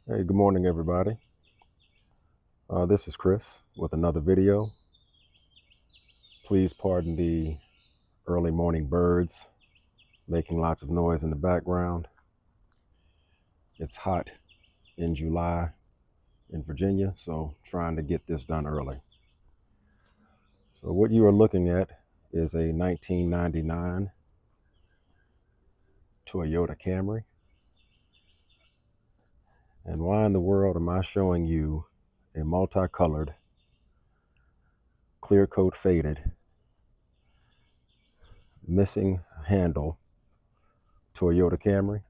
Hey, good morning, everybody. This is Chris with another video. Please pardon the early morning birds making lots of noise in the background. It's hot in July in Virginia, so trying to get this done early. So what you are looking at is a 1999 Toyota Camry. And why in the world am I showing you a multicolored, clear coat faded, missing handle Toyota Camry?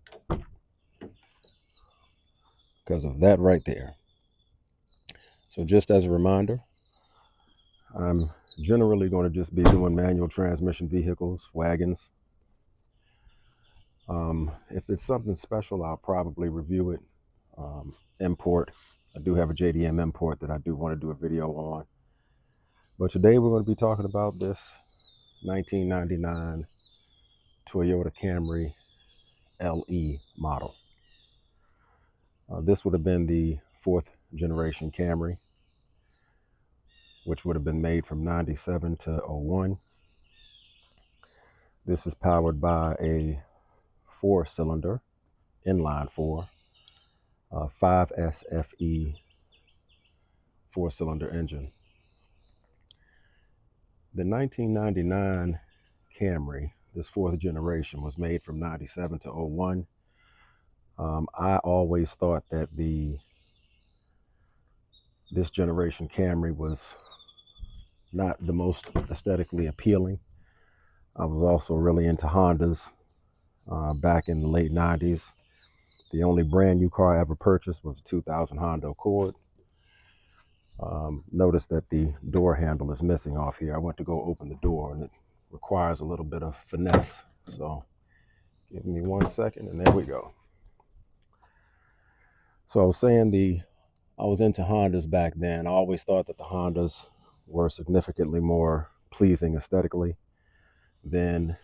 Because of that right there. So just as a reminder, I'm generally going to just be doing manual transmission vehicles, wagons. If it's something special, I'll probably review it. Import. I do have a JDM import that I do want to do a video on. But today we're going to be talking about this 1999 Toyota Camry LE model. This would have been the 4th generation Camry, which would have been made from 97 to 01. This is powered by a 4-cylinder inline 4 5SFE 4-cylinder engine. The 1999 Camry, this 4th generation, was made from 97 to 01. I always thought that this generation Camry was not the most aesthetically appealing. I was also really into Hondas back in the late 90s. The only brand new car I ever purchased was a 2000 Honda Accord. Notice that the door handle is missing off here. I went to go open the door and it requires a little bit of finesse. So give me 1 second and there we go. So I was saying I was into Hondas back then. I always thought that the Hondas were significantly more pleasing aesthetically than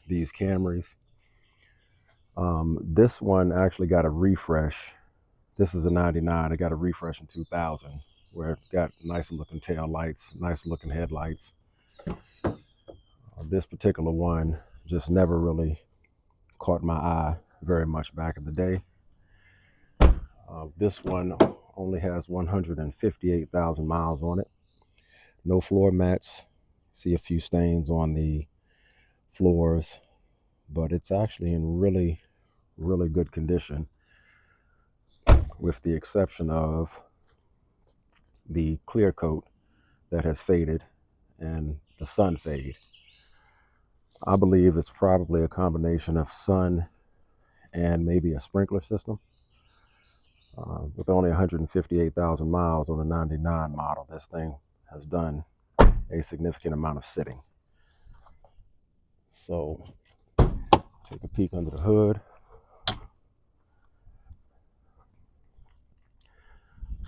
these Camrys. This one actually got a refresh. This is a 99. I got a refresh in 2000 where it's got nice looking tail lights, nice looking headlights. This particular one just never really caught my eye very much back in the day. This one only has 158,000 miles on it. No floor mats. See a few stains on the floors, but it's actually in really, really good condition, with the exception of the clear coat that has faded and the sun fade. I believe it's probably a combination of sun and maybe a sprinkler system. With only 158,000 miles on a 99 model, this thing has done a significant amount of sitting. So take a peek under the hood.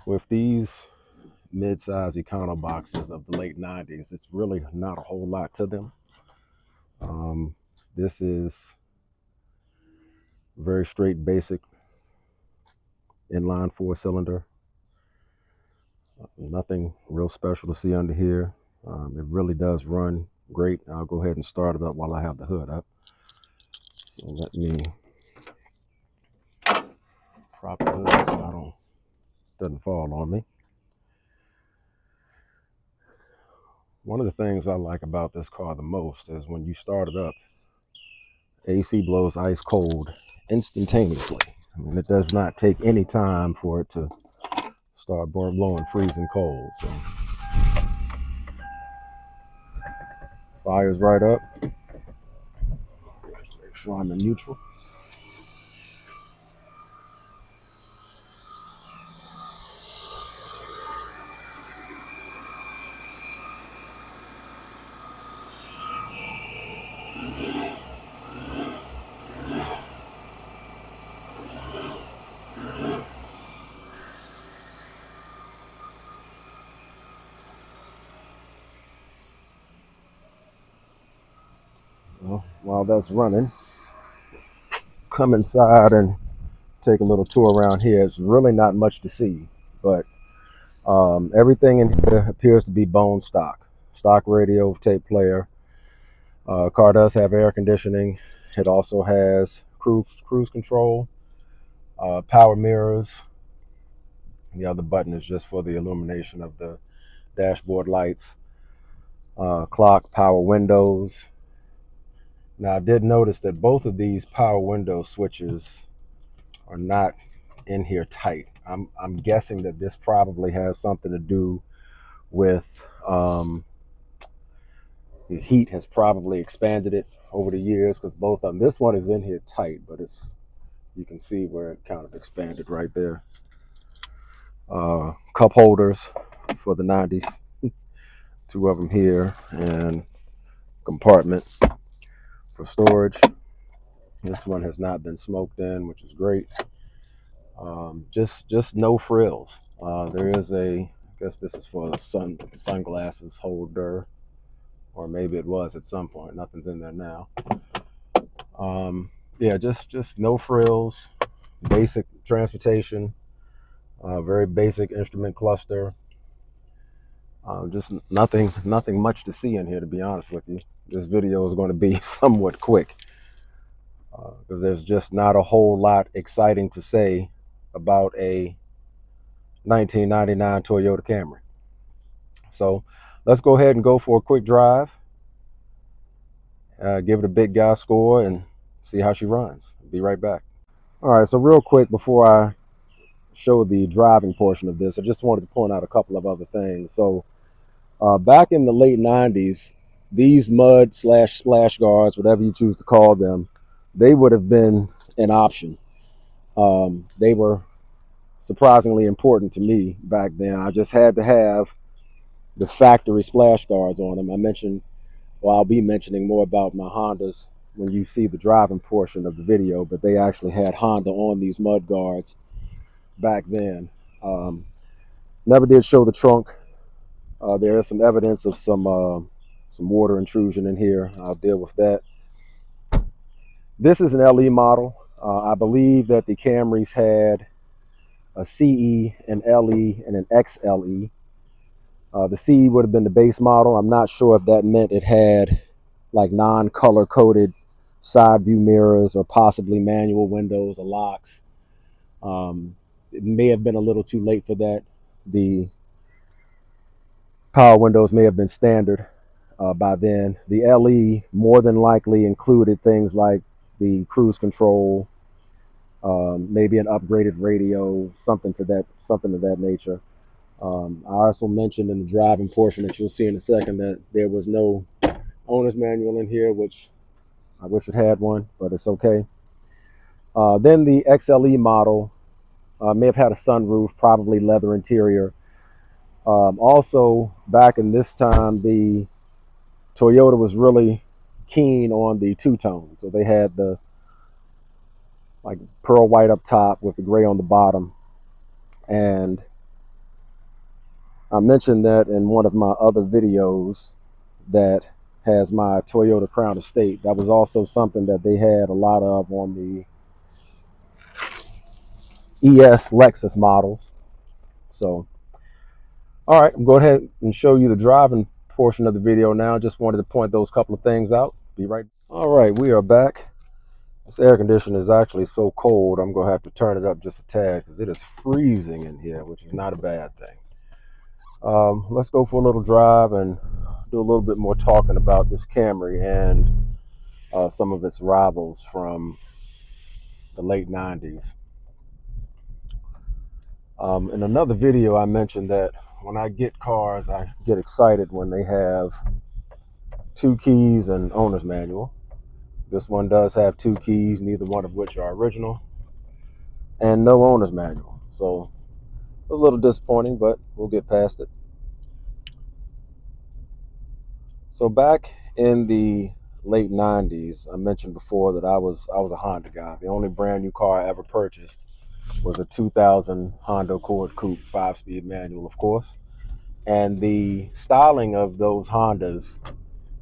With these mid-size econo boxes of the late 90s, it's really not a whole lot to them. This is very straight, basic inline 4-cylinder. Nothing real special to see under here. It really does run great. I'll go ahead and start it up while I have the hood up. So let me prop the hood so it doesn't fall on me. One of the things I like about this car the most is when you start it up, AC blows ice cold instantaneously. I mean, it does not take any time for it to start blowing freezing cold. So fire's right up. Make sure I'm in neutral. Well, while that's running, come inside and take a little tour around here. It's really not much to see, but everything in here appears to be bone stock. Stock radio, tape player. Car does have air conditioning. It also has cruise control, power mirrors. The other button is just for the illumination of the dashboard lights. Clock, power windows. Now I did notice that both of these power window switches are not in here tight. I'm guessing that this probably has something to do with the heat has probably expanded it over the years, because both of them, this one is in here tight, but it's, you can see where it kind of expanded right there. Cup holders for the 90s, two of them here, and compartment for storage. This one has not been smoked in, which is great. Just no frills. There is a, I guess this is for the sunglasses holder, or maybe it was at some point. Nothing's in there now. Yeah, just no frills. Basic transportation. Very basic instrument cluster. Just nothing much to see in here, to be honest with you. This video is going to be somewhat quick, because there's just not a whole lot exciting to say about a 1999 Toyota Camry. So let's go ahead and go for a quick drive, give it a big guy score, and see how she runs. Be right back. All right, so real quick before I show the driving portion of this, I just wanted to point out a couple of other things. So back in the late 90s, these mud / splash guards, whatever you choose to call them, they would have been an option. They were surprisingly important to me back then. I just had to have the factory splash guards on them. I mentioned, well, I'll be mentioning more about my Hondas when you see the driving portion of the video, but they actually had Honda on these mud guards back then. Never did show the trunk. There is some evidence of some water intrusion in here. I'll deal with that. This is an LE model. I believe that the Camrys had a CE, an LE, and an XLE. The CE would have been the base model. I'm not sure if that meant it had like non-color coded side view mirrors or possibly manual windows or locks. It may have been a little too late for that. The power windows may have been standard by then. The LE more than likely included things like the cruise control, maybe an upgraded radio, something of that nature. I also mentioned in the driving portion that you'll see in a second that there was no owner's manual in here, which I wish it had one, but it's okay. Then the XLE model may have had a sunroof, probably leather interior. Also, back in this time, the Toyota was really keen on the two-tone. So they had the like pearl white up top with the gray on the bottom. And I mentioned that in one of my other videos that has my Toyota Crown Estate. That was also something that they had a lot of on the ES Lexus models. So, all right, I'm going ahead and show you the driving portion of the video now. Just wanted to point those couple of things out. Be right. All right, we are back. This air conditioner is actually so cold, I'm going to have to turn it up just a tad because it is freezing in here, which is not a bad thing. Let's go for a little drive and do a little bit more talking about this Camry and some of its rivals from the late 90s. In another video, I mentioned that when I get cars, I get excited when they have 2 keys and owner's manual. This one does have 2 keys, neither one of which are original, and no owner's manual. So it was a little disappointing, but we'll get past it. So back in the late 90s, I mentioned before that I was a Honda guy. The only brand new car I ever purchased was a 2000 Honda Accord Coupe 5-speed manual, of course. And the styling of those Hondas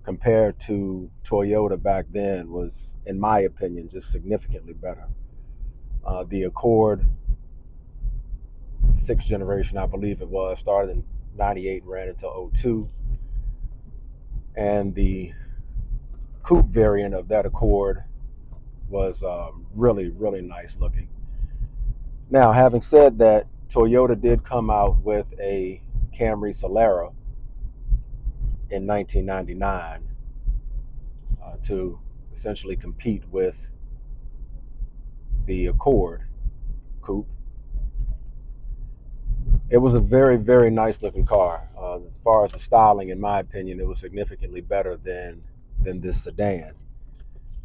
compared to Toyota back then was, in my opinion, just significantly better. The Accord, 6th generation, I believe it was, started in 98 and ran until 02. And the coupe variant of that Accord was really, really nice looking. Now, having said that, Toyota did come out with a Camry Solera in 1999 to essentially compete with the Accord coupe. It was a very, very nice looking car. As far as the styling, in my opinion, it was significantly better than this sedan.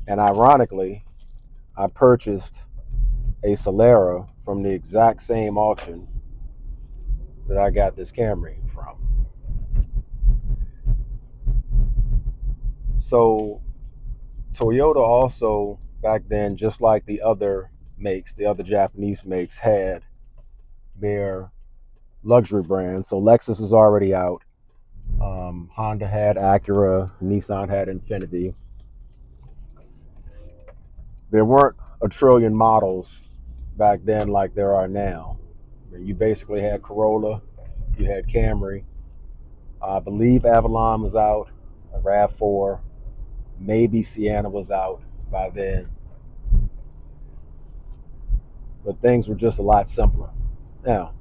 And ironically, I purchased a Solera from the exact same auction that I got this Camry from. So Toyota also back then, just like the other makes, the other Japanese makes, had their luxury brands. So Lexus was already out. Honda had Acura, Nissan had Infiniti. There weren't a trillion models back then like there are now. I mean, you basically had Corolla, you had Camry. I believe Avalon was out, a RAV4, maybe Sienna was out by then. But things were just a lot simpler. Now,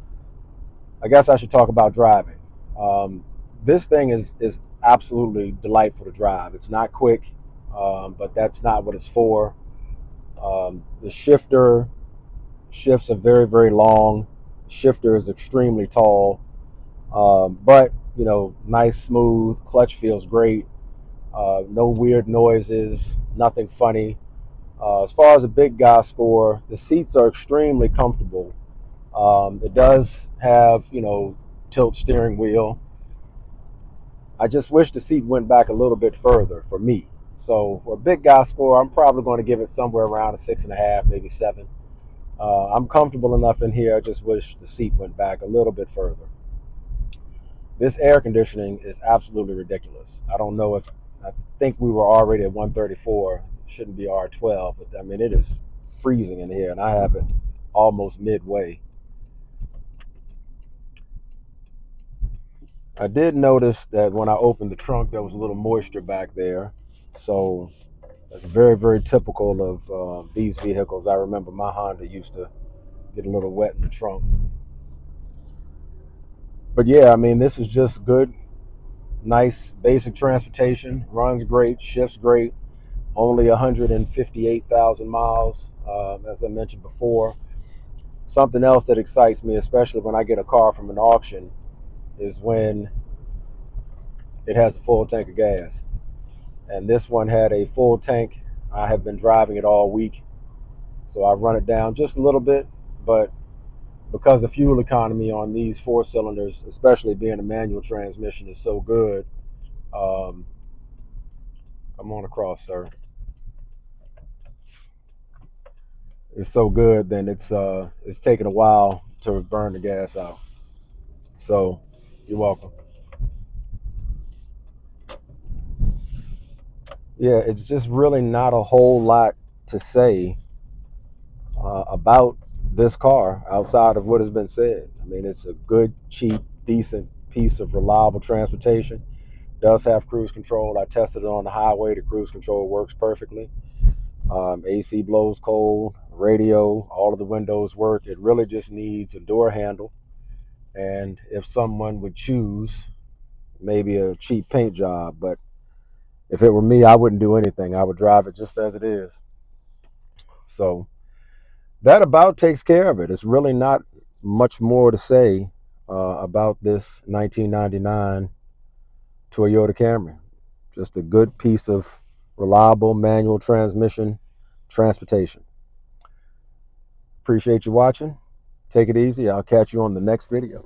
I guess I should talk about driving. This thing is absolutely delightful to drive. It's not quick, but that's not what it's for. The shifts are very, very long. The shifter is extremely tall, but nice, smooth. Clutch feels great. No weird noises, nothing funny. As far as a big guy score, the seats are extremely comfortable. It does have, tilt steering wheel. I just wish the seat went back a little bit further for me. So for a big guy score, I'm probably going to give it somewhere around a 6.5, maybe 7. I'm comfortable enough in here. I just wish the seat went back a little bit further. This air conditioning is absolutely ridiculous. I don't know I think we were already at 134. Shouldn't be R12, but I mean, it is freezing in here, and I have it almost midway. I did notice that when I opened the trunk, there was a little moisture back there. So that's very, very typical of these vehicles. I remember my Honda used to get a little wet in the trunk. But yeah, I mean, this is just good, nice, basic transportation. Runs great, shifts great. Only 158,000 miles, as I mentioned before. Something else that excites me, especially when I get a car from an auction, is when it has a full tank of gas. And this one had a full tank. I have been driving it all week, so I've run it down just a little bit, but because the fuel economy on these 4-cylinders, especially being a manual transmission, is so good. Come on across, sir. It's so good, then it's taking a while to burn the gas out. So you're welcome. Yeah, it's just really not a whole lot to say about this car outside of what has been said. I mean, it's a good, cheap, decent piece of reliable transportation. Does have cruise control. I tested it on the highway. The cruise control works perfectly. AC blows cold, radio, all of the windows work. It really just needs a door handle. And if someone would choose, maybe a cheap paint job. But if it were me, I wouldn't do anything. I would drive it just as it is. So that about takes care of it. It's really not much more to say about this 1999 Toyota Camry. Just a good piece of reliable manual transmission transportation. Appreciate you watching. Take it easy. I'll catch you on the next video.